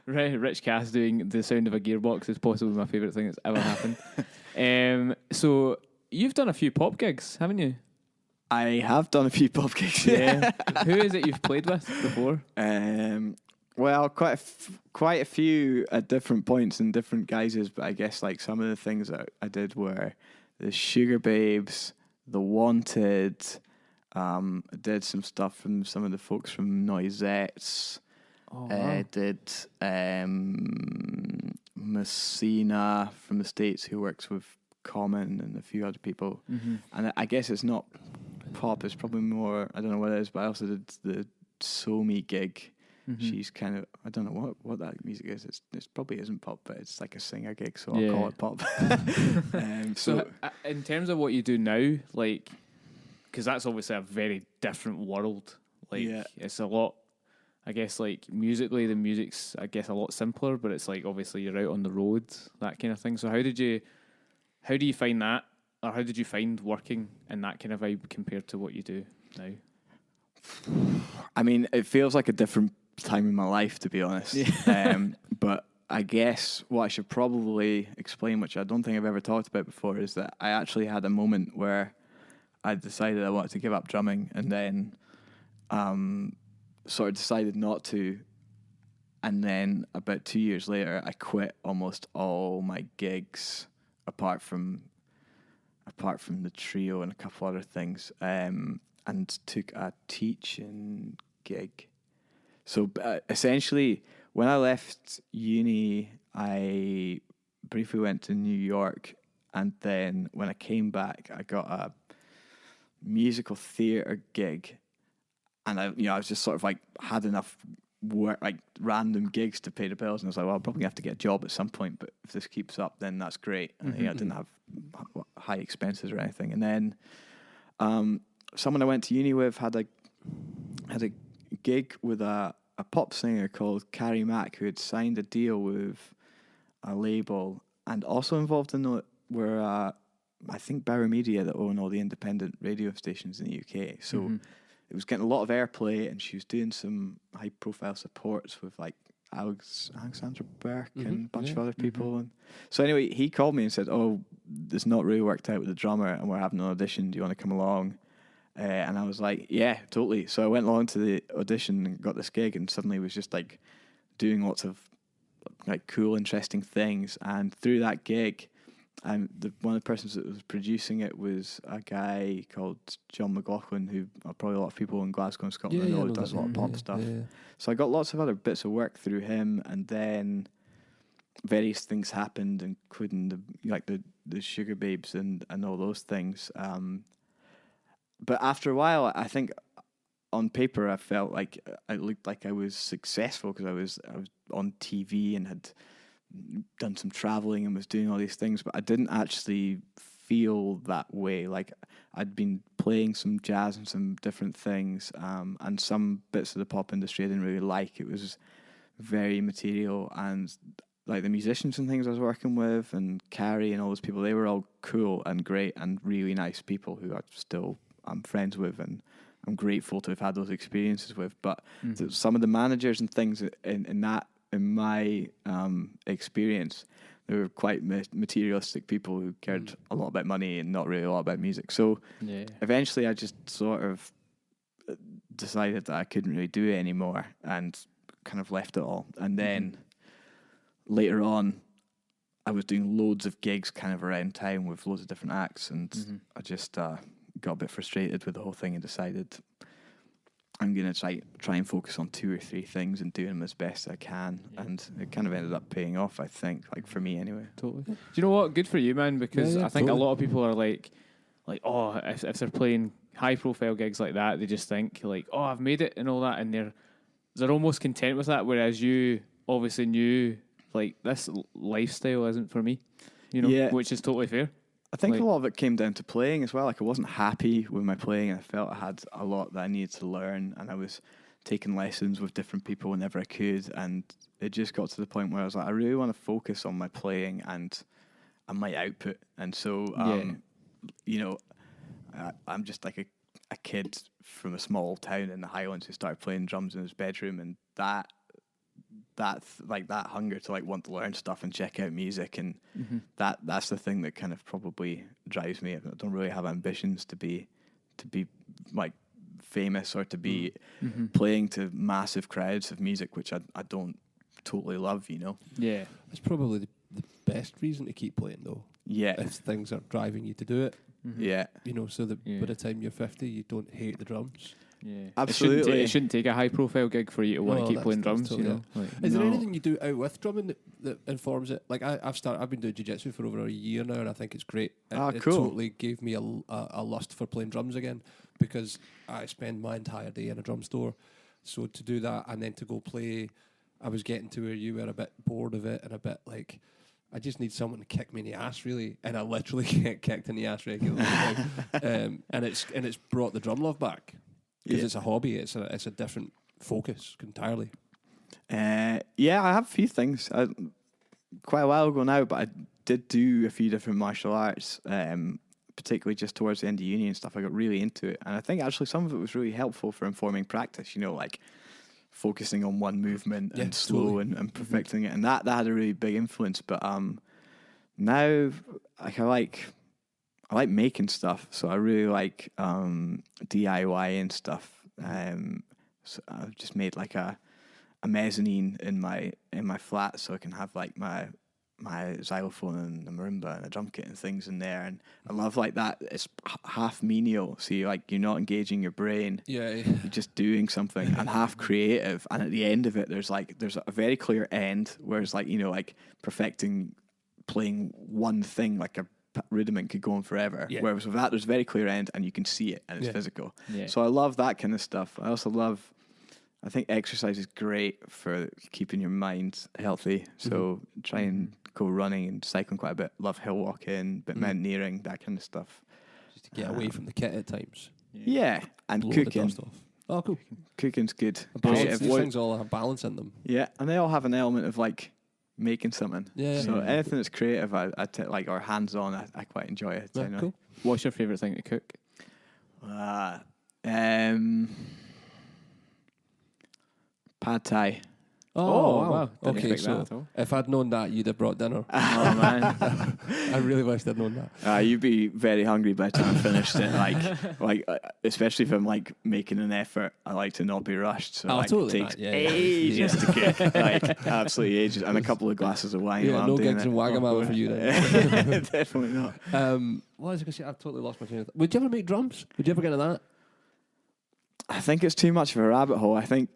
Right, Rich Kass doing the sound of a gearbox is possibly my favourite thing that's ever happened. So you've done a few pop gigs, haven't you? I have done a few pop gigs. Yeah. Who is it you've played with before? Well, quite a few at different points and different guises, but I guess like some of the things that I did were the Sugar Babes, the Wanted. I did some stuff from some of the folks from Noisettes. I did Messina from the States, who works with Common and a few other people. Mm-hmm. And I guess it's not pop, it's probably more, I don't know what it is, but I also did the Somi gig. Mm-hmm. She's kind of, I don't know what that music is. It probably isn't pop, but it's like a singer gig, so I'll call it pop. So in terms of what you do now, like, because that's obviously a very different world. Like, it's a lot, I guess, like, musically, the music's, I guess, a lot simpler, but it's like, obviously, you're out on the road, that kind of thing. So how do you find that, or how did you find working in that kind of vibe compared to what you do now? I mean, it feels like a different time in my life, to be honest. But I guess what I should probably explain, which I don't think I've ever talked about before, is that I actually had a moment where I decided I wanted to give up drumming, and then sort of decided not to. And then about 2 years later, I quit almost all my gigs, apart from the trio and a couple other things, and took a teaching gig. So essentially, when I left uni, I briefly went to New York, and then when I came back, I got a musical theatre gig, and I was just sort of like had enough work, like random gigs to pay the bills, and I was like, well, I'll probably have to get a job at some point, but if this keeps up, then that's great. And I didn't have high expenses or anything. And then someone I went to uni with had a gig with a pop singer called Carrie Mack, who had signed a deal with a label and also involved in it were I think Bauer Media that own all the independent radio stations in the UK. So it was getting a lot of airplay, and she was doing some high profile supports with like Alexandra Burke and a bunch of other people. And so anyway, he called me and said, oh, this not really worked out with the drummer, and we're having an audition. Do you want to come along? And I was like, yeah, totally. So I went along to the audition and got this gig, and suddenly was just like doing lots of like cool, interesting things. And through that gig, one of the persons that was producing it was a guy called John McLaughlin, who probably a lot of people in Glasgow and Scotland know does a lot of pop stuff. Yeah. So I got lots of other bits of work through him, and then various things happened, including the Sugar Babes and all those things. But after a while, I think on paper I felt like I looked like I was successful because I was on TV and had done some traveling and was doing all these things, but I didn't actually feel that way. Like I'd been playing some jazz and some different things, and some bits of the pop industry I didn't really like. It was very material, and like the musicians and things I was working with and Carrie and all those people, they were all cool and great and really nice people who I'm friends with and I'm grateful to have had those experiences with. But some of the managers and things in my experience, they were quite materialistic people who cared a lot about money and not really a lot about music. So eventually I just sort of decided that I couldn't really do it anymore and kind of left it all. And then later on, I was doing loads of gigs kind of around town with loads of different acts, and I just got a bit frustrated with the whole thing and decided I'm going to try and focus on 2 or 3 things and do them as best I can. And it kind of ended up paying off, I think, like for me anyway. Totally. Do you know what? Good for you, man, because I think totally. a lot of people are like, oh, if they're playing high-profile gigs like that, they just think, like, oh, I've made it and all that, and they're almost content with that, whereas you obviously knew, like, this lifestyle isn't for me, which is totally fair. I think a lot of it came down to playing as well. Like, I wasn't happy with my playing. I felt I had a lot that I needed to learn, and I was taking lessons with different people whenever I could, and it just got to the point where I was like, I really want to focus on my playing and my output. And so, I'm just like a kid from a small town in the Highlands who started playing drums in his bedroom, and that hunger to like want to learn stuff and check out music, and that's the thing that kind of probably drives me. I don't really have ambitions to be like famous or to be playing to massive crowds of music, which I don't totally love, Yeah, it's probably the best reason to keep playing though. Yeah, if things are driving you to do it. Yeah, so that by the time you're 50, you don't hate the drums. Yeah, absolutely. It shouldn't take a high-profile gig for you to want to keep playing drums. Totally, is there anything you do out with drumming that informs it? Like I've been doing jiu-jitsu for over a year now, and I think it's great. It cool. totally gave me a lust for playing drums again, because I spend my entire day in a drum store. So to do that and then to go play, I was getting to where you were a bit bored of it and a bit like, I just need someone to kick me in the ass, really, and I literally get kicked in the ass regularly. And it's brought the drum love back. Because it's a hobby, it's a different focus entirely. I have a few things. Quite a while ago now, but I did do a few different martial arts, particularly just towards the end of uni and stuff. I got really into it, and I think actually some of it was really helpful for informing practice. Like focusing on one movement and slow and perfecting it, and that had a really big influence. But now I like making stuff, so I really like DIY and stuff. So I've just made like a mezzanine in my flat, so I can have like my xylophone and a marimba and a drum kit and things in there. And I love like that. It's half menial, so you're not engaging your brain. You're just doing something, and half creative. And at the end of it, there's a very clear end, whereas like perfecting playing one thing like a rudiment could go on forever, whereas with that there's a very clear end and you can see it and it's physical. So I love that kind of stuff. I also I think exercise is great for keeping your mind healthy, so try and go running and cycling quite a bit. Love hill walking, bit mountaineering, that kind of stuff, just to get away from the kit at times. And blow cooking. The dust off. Oh, cool. Cooking's good. These things all have balance in them. And they all have an element of like making something. So Yeah. anything that's creative, I like, or hands-on, I quite enjoy it. Cool. What's your favourite thing to cook? Pad Thai. Oh, wow. wow. Didn't Okay, expect that at so all. if I'd known that, you'd have brought dinner. Oh, man. I really wish I'd known that. You'd be very hungry by the time I finished it. Especially if I'm like making an effort, I like to not be rushed. So Oh, like, totally, it takes man. Yeah. ages to cook, like absolutely ages, and a couple of glasses of wine. Yeah, while no I'm doing gigs it. in Wagamama for you then. Definitely not. What was I going to say? I've totally lost my train of thought. Would you ever make drums? Would you ever get into that? I think it's too much of a rabbit hole. I think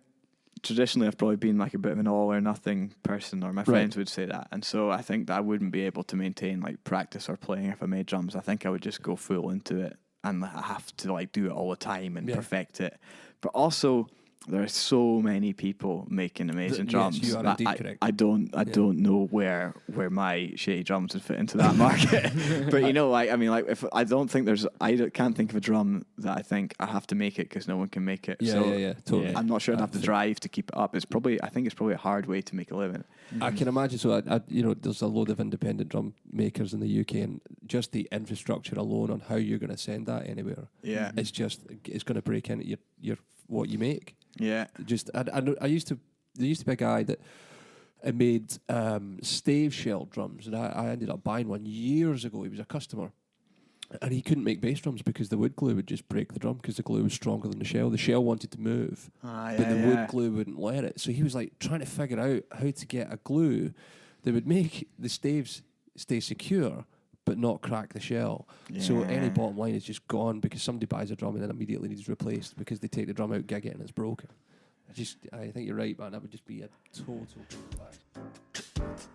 traditionally I've probably been like a bit of an all or nothing person, or my friends would say that, and so I think that I wouldn't be able to maintain like practice or playing if I made drums. I think I would just go full into it, and I have to like do it all the time and perfect it. But also, there are so many people making amazing drums. Yes, you are that indeed correct. I don't know where my shitty drums would fit into that market. But you know, like I mean, like if I don't think there's, can't think of a drum that I think I have to make it because no one can make it. Yeah, so yeah, totally. I'm not sure I'd have the drive to keep it up. I think it's probably a hard way to make a living. I can imagine. So, there's a load of independent drum makers in the UK, and just the infrastructure alone on how you're going to send that anywhere, it's going to break into your what you make. Yeah. There used to be a guy that made stave shell drums, and I ended up buying one years ago. He was a customer, and he couldn't make bass drums because the wood glue would just break the drum because the glue was stronger than the shell. The shell wanted to move, but the wood glue wouldn't let it. So he was like trying to figure out how to get a glue that would make the staves stay secure but not crack the shell. So any bottom line is just gone because somebody buys a drum and then immediately needs replaced because they take the drum out, gig it, and it's broken. I think you're right, man. That would just be a total fact.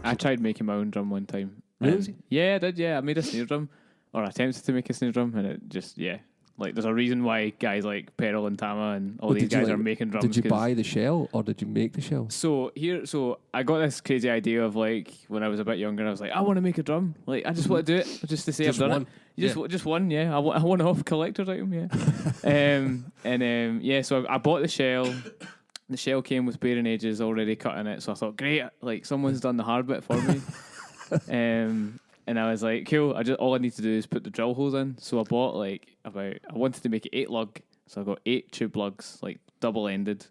I tried making my own drum one time. Really? Yeah, I did. Yeah, I made a snare drum, or attempted to make a snare drum, and it just like there's a reason why guys like Peril and Tama and all these guys are making drums. Did you buy the shell or did you make the shell? So I got this crazy idea of like when I was a bit younger, I was like, I want to make a drum. Like I just want to do it, just to say Just I've done one. it. Just one, yeah. I want a collector's item, yeah. So I bought the shell. The shell came with bearing edges already cut in it, so I thought, great, like someone's done the hard bit for me. And I was like, cool. All I need to do is put the drill holes in. So I bought I wanted to make it 8 lug, so I got 8 tube lugs, like double ended,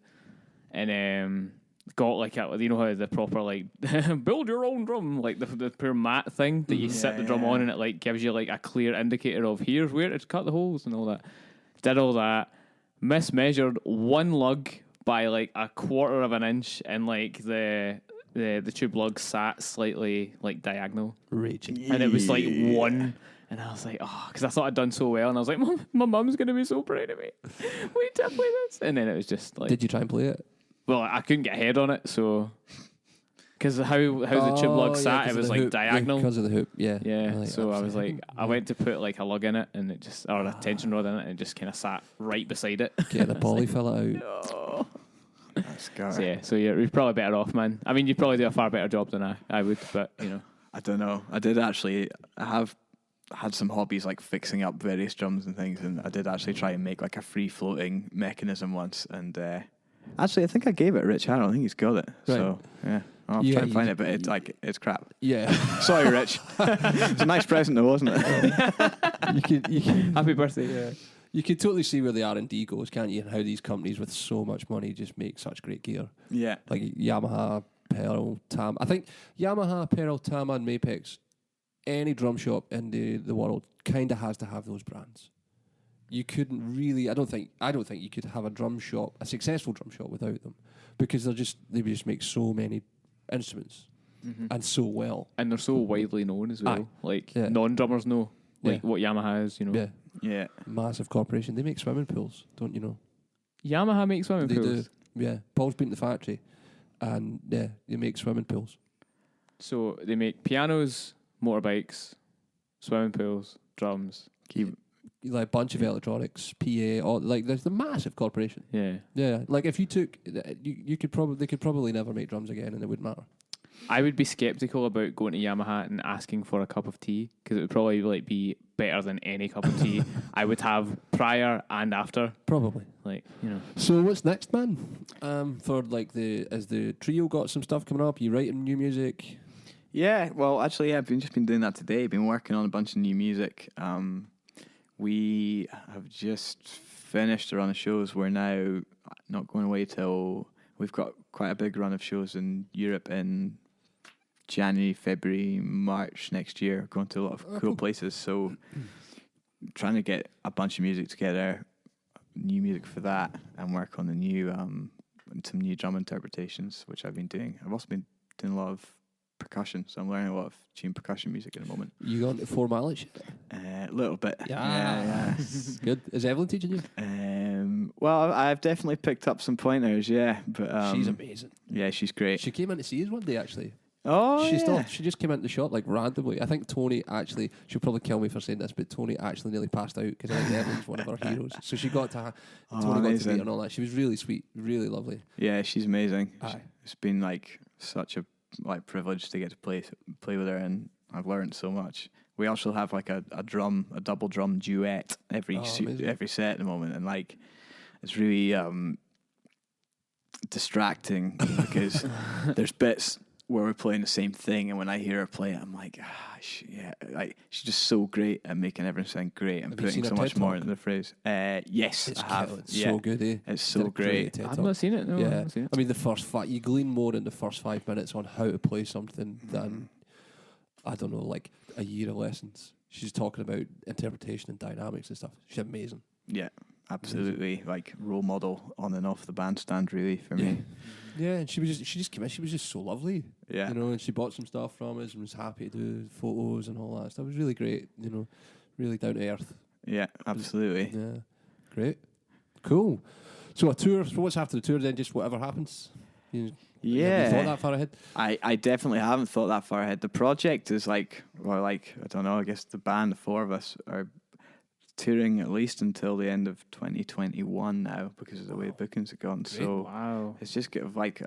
and got like how the proper like build your own drum, like the pure mat thing that you sit the drum on, and it like gives you like a clear indicator of here's where to cut the holes and all that. Did all that, mismeasured 1 lug by like a 1/4 of an inch, and like the tube lug sat slightly like diagonal, Raging. and it was like 1. And I was like, because I thought I'd done so well, and I was like, my mum's gonna be so proud of me. Wait till I play this, and then it was just like, Did you try and play it? well, I couldn't get a head on it, so because how the tube lug sat, it was like diagonal because of the hoop. Yeah, Yeah, so I was like, I went to put like a lug in it, and it just, or a tension rod in it, and it just kind of sat right beside it. Getting a poly fella out. Oh. That's good. So yeah, we're probably better off, man. I mean, you'd probably do a far better job than I would, but you know. I don't know. I did actually. I have had some hobbies like fixing up various drums and things, and I did actually try and make like a free floating mechanism once. And actually, I think I gave it a Rich Harrell. I think he's got it. Right. So yeah, I'll try and find it, but it's crap. Yeah. Sorry, Rich. It's a nice present, though, wasn't it? you can Happy birthday. Yeah. You can totally see where the R&D goes, can't you? And how these companies with so much money just make such great gear. Yeah. Like Yamaha, Pearl, Tama. I think Yamaha, Pearl, Tama, and Mapex, any drum shop in the world kind of has to have those brands. You couldn't really. I don't think you could have a successful drum shop without them, because they just make so many instruments and so well, And they're so widely known as well. Aye. Like Yeah. non-drummers know Yeah. what Yamaha is, you know. Yeah, Yeah. massive corporation. They make swimming pools, don't you know? Yamaha makes swimming They pools. do. Yeah, Paul's been to the factory, and yeah, they make swimming pools. So they make pianos, motorbikes, swimming pools, drums. Like a bunch of electronics, PA, all like there's the massive corporation. Yeah. Yeah, like if you took, you could probably they could probably never make drums again, and it wouldn't matter. I would be skeptical about going to Yamaha and asking for a cup of tea because it would probably like be better than any cup of tea I would have prior and after. Probably. Like, you know. So what's next, man? For like has the trio got some stuff coming up? You writing new music? Yeah, well, actually, yeah, I've just been doing that today. Been working on a bunch of new music. We have just finished a run of shows. We're now not going away till we've got quite a big run of shows in Europe in January, February, March next year. Going to a lot of cool places. So trying to get a bunch of music together, new music for that, and work on the new some new drum interpretations, which I've been doing. I've also been doing a lot of percussion, so I'm learning a lot of tune percussion music at the moment. You got into formality? A little bit. Yeah. Good. Is Evelyn teaching you? Well, I've definitely picked up some pointers, yeah. But She's amazing. Yeah, she's great. She came in to see us one day, actually. Oh, She just came into the shop like randomly. I think Tony actually, she'll probably kill me for saying this, but Tony actually nearly passed out because I think Evelyn's one of our heroes. So she got to Tony got to meet her and all that. She was really sweet, really lovely. Yeah, she's amazing. Aye. It's been like such a privilege to get to play with her, and I've learned so much. We also have like a double drum duet every set at the moment, and like it's really distracting because there's bits where we're playing the same thing, and when I hear her play it, I'm like, like she's just so great at making everything sound great and putting so much more into the phrase. Yes, It's I have. It's so good, eh? It's so great. I've not seen it. No, Yeah, I've not seen it. I mean the first you glean more in the first 5 minutes on how to play something than I don't know, like a year of lessons. She's talking about interpretation and dynamics and stuff. She's amazing. Yeah, absolutely. Like role model on and off the bandstand, really, for me. Yeah, and she just came in. She was just so lovely. Yeah. You know, and she bought some stuff from us and was happy to do photos and all that stuff. It was really great. You know, really down to earth. Yeah, absolutely. Yeah, great, cool. So a tour. So what's after the tour then? Just whatever happens. Have you thought that far ahead? I definitely haven't thought that far ahead. The project is like I don't know, I guess the band, the four of us, are touring at least until the end of 2021 now because of the way the bookings have gone. Great. So Wow. it's just like,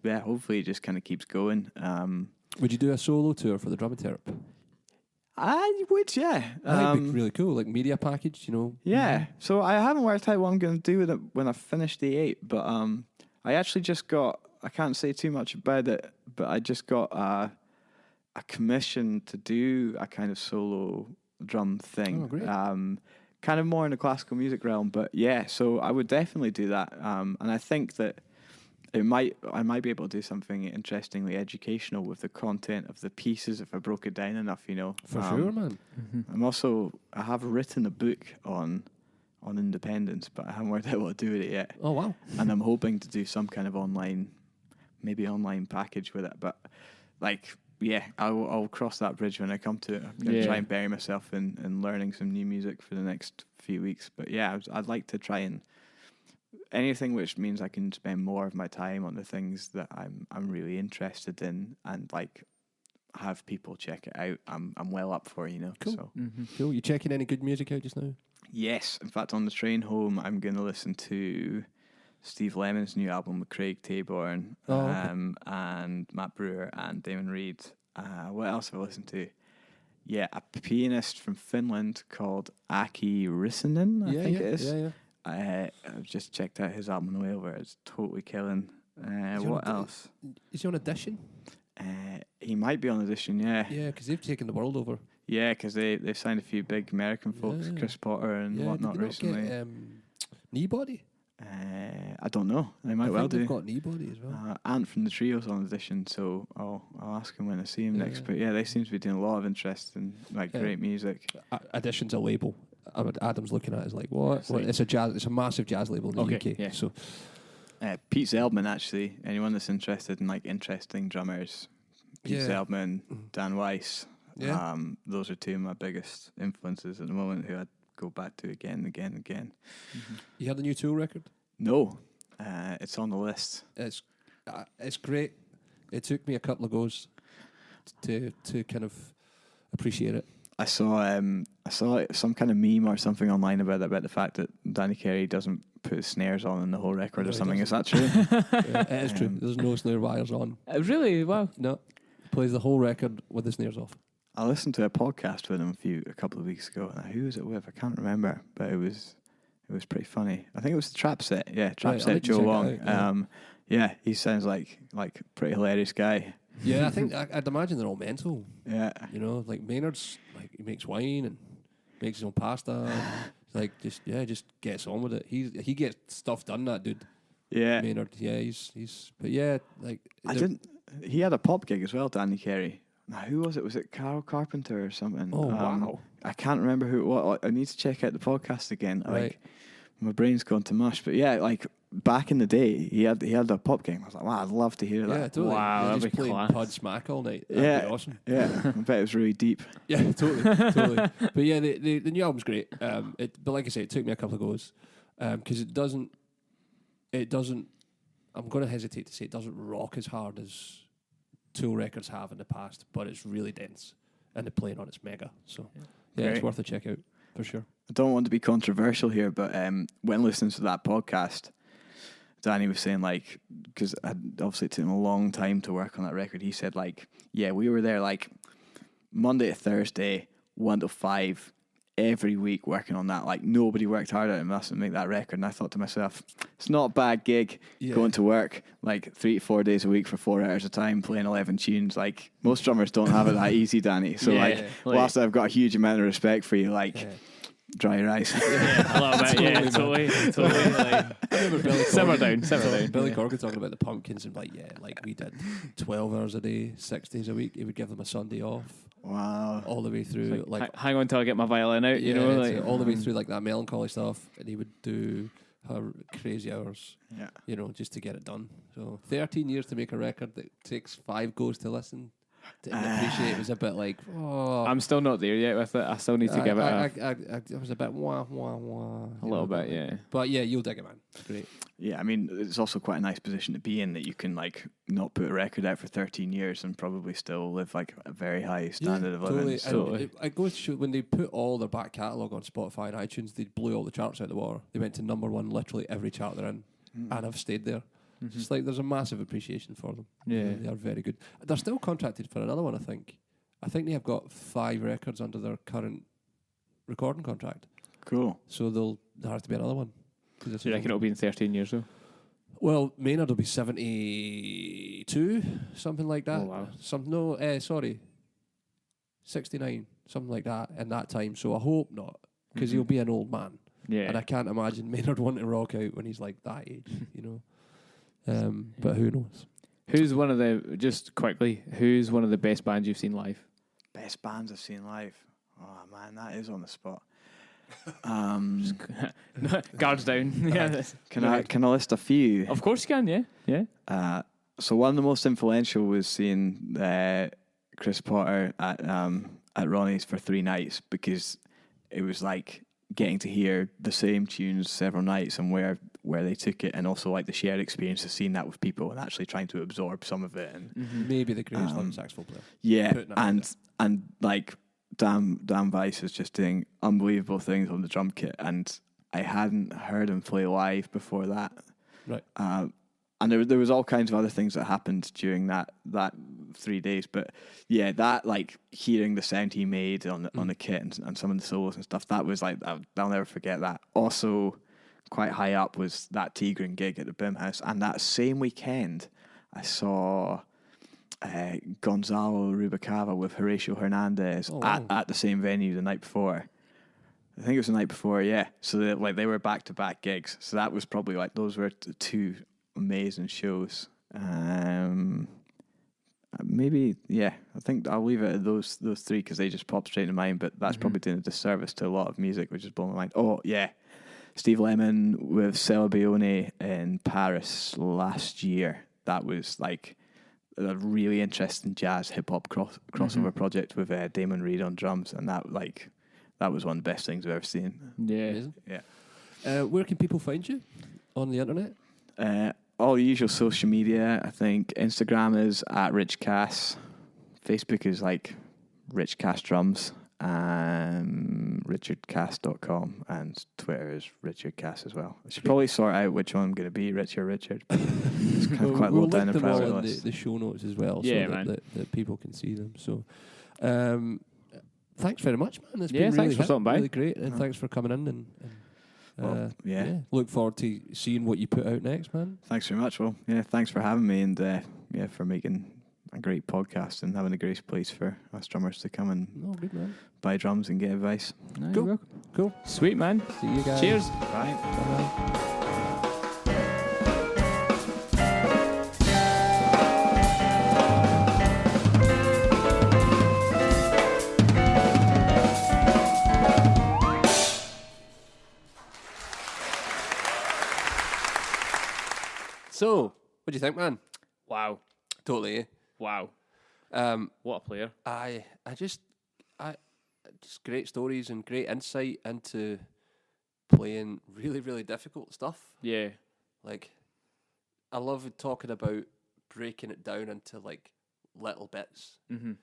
hopefully it just kind of keeps going. Would you do a solo tour for the drum interp? I would, yeah. That'd be really cool, like media package, you know. Yeah. So I haven't worked out what I'm going to do with it when I finish the 8, but I actually just got, I can't say too much about it, but I just got a commission to do a kind of solo drum thing. Oh, great. Kind of more in the classical music realm, but yeah, so I would definitely do that. And I think that I might be able to do something interestingly educational with the content of the pieces if I broke it down enough, you know. For sure, man. I have written a book on independence, but I haven't worked out what to do with it yet. Oh wow. And I'm hoping to do some kind of online package with it. But like, yeah, I'll cross that bridge when I come to it. I'm gonna try and bury myself in learning some new music for the next few weeks. But yeah, I'd like to try and anything which means I can spend more of my time on the things that I'm really interested in and like have people check it out. I'm well up for, you know. Cool. So Cool. You checking any good music out just now? yes, in fact, on the train home, I'm going to listen to Steve Lemon's new album with Craig Taborn, and Matt Brewer and Damon Reed. What else have I listened to? Yeah, a pianist from Finland called Aki Rissanen, I think it is. Yeah. I've just checked out his album on the way over. It's totally killing. What else? Is he on Audition? He might be on Audition, yeah. Yeah, because they've taken the world over. Yeah, because they've signed a few big American folks, Yeah. Chris Potter and whatnot did they not recently. Get, Kneebody? I don't know. They might I well think do. they've got Kneebody as well. Ant from the Trio's on Audition, so I'll ask him when I see him next. But yeah, they seem to be doing a lot of interest in like great music. Audition's a label. Adam's looking at it is like, what? It's a massive jazz label in the UK. Yeah. So Pete Zeldman, actually, anyone that's interested in like interesting drummers, Pete Zeldman, Dan Weiss. Yeah. Those are two of my biggest influences at the moment who I'd go back to again and again and again. you heard the new Tool record? No, it's on the list. It's great. It took me a couple of goes to kind of appreciate it. I saw some kind of meme or something online about the fact that Danny Carey doesn't put snares on in the whole record No, or he something. Is that doesn't. true? It is true. There's no snare wires on. Really? Wow. No, plays the whole record with the snares off. I listened to a podcast with him a couple of weeks ago. Now, who was it with? I can't remember, but it was pretty funny. I think it was the Trap Set. Yeah, Trap Right, Set. I'll Joe check it Long. out, Yeah, he sounds like a pretty hilarious guy. Yeah, I think I'd imagine they're all mental. Yeah, You know, like Maynard's like he makes wine and makes his own pasta. And, just gets on with it. He gets stuff done. That dude, yeah. Maynard. Yeah, he's. But yeah, like He had a pop gig as well, Danny Carey. Now, who was it? Was it Carol Carpenter or something? Oh, wow. I can't remember who it was. I need to check out the podcast again. Right. Like, my brain's gone to mush. But yeah, like back in the day, he had a pop gig. I was like, wow, I'd love to hear that. Yeah, totally. Wow, Yeah, that'd just be playing class. Pod Smack all night. That'd Yeah, be awesome. yeah. I bet it was really deep. Yeah, totally. But yeah, the new album's great. But like I say, it took me a couple of goes because it doesn't. I'm going to hesitate to say it doesn't rock as hard as Tool records have in the past, but it's really dense and the playing on it's mega. So yeah, it's Great. worth a check out for sure. I don't want to be controversial here, but when listening to that podcast, Danny was saying, like, because obviously it took him a long time to work on that record. He said, like, yeah, we were there like Monday to Thursday, 1 to 5, every week working on that. Like, nobody worked harder than us to make that record. And I thought to myself, it's not a bad gig going to work like 3 to 4 days a week for 4 hours a time, playing 11 tunes. Like, most drummers don't have it that easy, Danny. So, whilst I've got a huge amount of respect for you, like, dry your eyes. A little bit, yeah, totally. Like, I remember Billy simmer Corgan, down. Billy Corgan talking about the Pumpkins and like we did 12 hours a day, 6 days a week. He would give them a Sunday off. Wow. All the way through, hang on till I get my violin out, you know, like all the way through like that melancholy stuff, and he would do her crazy hours, Yeah. you know, just to get it done. So 13 years to make a record that takes 5 goes to listen to appreciate it was a bit like, oh, I'm still not there yet with it. I still need to give it I was a bit wah wah wah a little bit, yeah. But yeah, you'll dig it, man. It's great. Yeah, I mean, it's also quite a nice position to be in that you can, like, not put a record out for 13 years and probably still live, like, a very high standard of living. Totally. And it goes to show when they put all their back catalogue on Spotify and iTunes, they blew all the charts out of the water. They went to number 1 literally every chart they're in and have stayed there. It's like there's a massive appreciation for them. Yeah. They are very good. They're still contracted for another one, I think. I think they have got 5 records under their current recording contract. Cool. So there has to be another one. Do you reckon it'll be in 13 years though? Well, Maynard will be 72, something like that. Oh, wow. 69, something like that in that time. So I hope not, because he'll be an old man. Yeah. And I can't imagine Maynard wanting to rock out when he's like that age, you know. But who knows? Who's one of the best bands you've seen live? Best bands I've seen live. Oh, man, that is on the spot. Guards down. Yeah. Can I list a few? Of course you can, yeah. Yeah. So one of the most influential was seeing Chris Potter at Ronnie's for 3 nights, because it was like getting to hear the same tunes several nights and where they took it, and also like the shared experience of seeing that with people and actually trying to absorb some of it. And Maybe the greatest London saxophone player. yeah, and like Dan Weiss is just doing unbelievable things on the drum kit, and I hadn't heard him play live before that. Right. And there was all kinds of other things that happened during that 3 days, but yeah, that, like, hearing the sound he made on the kit and some of the solos and stuff, that was like, I'll never forget that. Also, quite high up was that Tigran gig at the Boom House, and that same weekend I saw Gonzalo Rubalcaba with Horatio Hernandez at the same venue the night before. I think it was the night before, yeah. So they were back-to-back gigs. So that was probably like, those were 2 amazing shows. Maybe, yeah, I think I'll leave it at those 3 because they just popped straight to mind, but that's probably doing a disservice to a lot of music, which is blowing my mind. Oh, yeah. Steve Lemon with Celebione in Paris last year. That was like a really interesting jazz hip-hop crossover project with Damon Reed on drums, and that was one of the best things I've ever seen. Yeah. Amazing. Yeah. Where can people find you? on the internet? All the usual social media. I think Instagram is at Rich Kass. Facebook is like Rich Kass Drums. RichardKass.com, and Twitter is Richard Kass as well. I should probably sort out which one I'm going to be, Rich or Richard. It's kind of quite low down the link them all priority in list. the show notes as well, Yeah, so man. that people can see them. So, thanks very much, man. It's Yeah, been thanks really for stopping by. really great, and thanks for coming in. And Well, yeah. look forward to seeing what you put out next, man. Thanks very much. Well, yeah, thanks for having me, and for making a great podcast and having a great place for us drummers to come and Oh, good man. buy drums and get advice. No, you're Cool. welcome. Cool. Sweet, man. See you guys. Cheers. Bye. Bye-bye. So, what do you think, man? Wow. Totally. Eh? Wow. What a player. Just great stories and great insight into playing really, really difficult stuff. Yeah. Like, I love talking about breaking it down into like little bits Mm-hmm.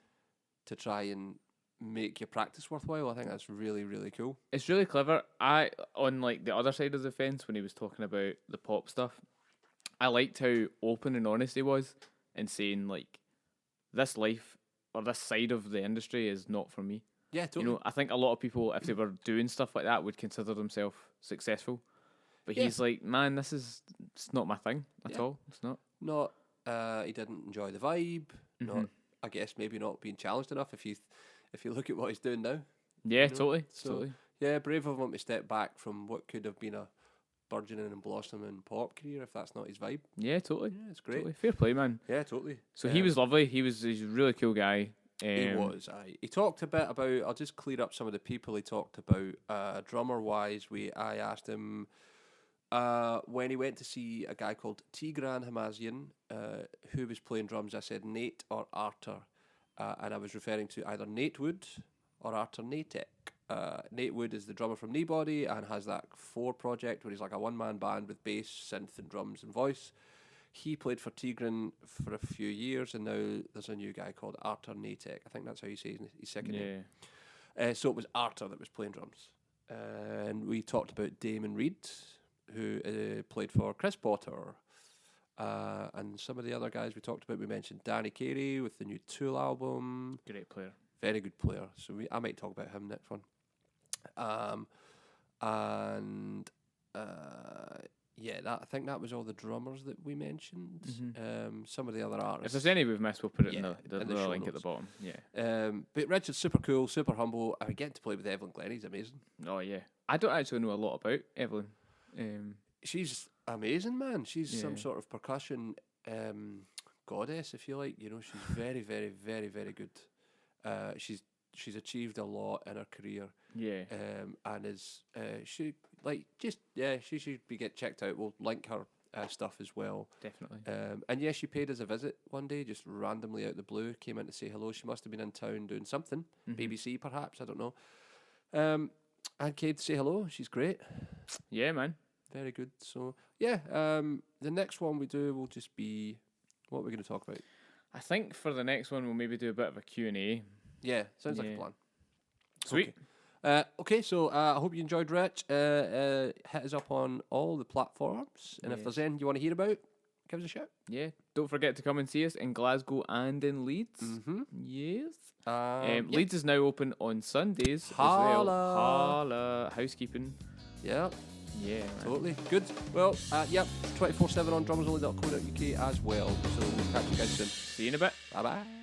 to try and make your practice worthwhile. I think that's really, really cool. It's really clever. On like the other side of the fence, when he was talking about the pop stuff, I liked how open and honest he was and saying like, this life or this side of the industry is not for me. Yeah, totally. You know, I think a lot of people, if they were doing stuff like that, would consider themselves successful. But Yeah. he's like, man, it's not my thing at Yeah. all. It's not. Not, he didn't enjoy the vibe. Not, Mhm. I guess maybe not being challenged enough. If you look at what he's doing now. Yeah, You know, totally. so- Totally. Yeah, brave of him to step back from what could have been a burgeoning and blossoming pop career if that's not his vibe. Yeah, totally. Yeah, it's great. Totally. Fair play, man. Yeah, totally. So he was lovely. He's a really cool guy. He was. He talked a bit about. I'll just clear up some of the people he talked about. Drummer wise, I asked him when he went to see a guy called Tigran Hamazian, who was playing drums. I said Nate or Arthur, and I was referring to either Nate Wood or Arthur Natek. Nate Wood is the drummer from Kneebody and has that 4 project where he's like a one-man band with bass, synth and drums and voice. He played for Tigran for a few years, and now there's a new guy called Arthur Natek. I think that's how you say his second name. So it was Arthur that was playing drums. And we talked about Damon Reed, who played for Chris Potter. And some of the other guys we talked about, we mentioned Danny Carey with the new Tool album. Great player. Very good player. So I might talk about him next one. I think that was all the drummers that we mentioned. Mhm. Some of the other artists. If there's any we've missed, we'll put it in Yeah, the in the little show link at the notes. bottom. Yeah. But Richard's super cool, super humble. I mean, getting to play with Evelyn Glennie is amazing. Oh yeah. I don't actually know a lot about Evelyn. She's amazing, man. She's some Yeah. sort of percussion goddess, if you like. You know, she's very, very, very, very good. She's achieved a lot in her career. Yeah. And is she should be get checked out. We'll link her stuff as well. Definitely. And yeah, she paid us a visit one day, just randomly out the blue. Came in to say hello. She must have been in town doing something, Mhm. BBC perhaps, I don't know. And came to say hello. She's great, Yeah, man. very good. So yeah, the next one we do will just be what we're going to talk about. I think for the next one we'll maybe do a bit of a Q&A. Yeah, sounds like a Yeah. plan. Sweet. Okay, so I hope you enjoyed, Rich. Hit us up on all the platforms, and if Yes. there's anything you want to hear about, give us a shout. Yeah. Don't forget to come and see us in Glasgow and in Leeds. Mm-hmm. Yes. Yeah. Leeds is now open on Sundays Holla. as well. Holla. Housekeeping. Yeah, Yeah. man. totally. Good. Well, 24/7 on drummersonly.co.uk as well. So we'll catch you guys soon. See you in a bit. Bye-bye.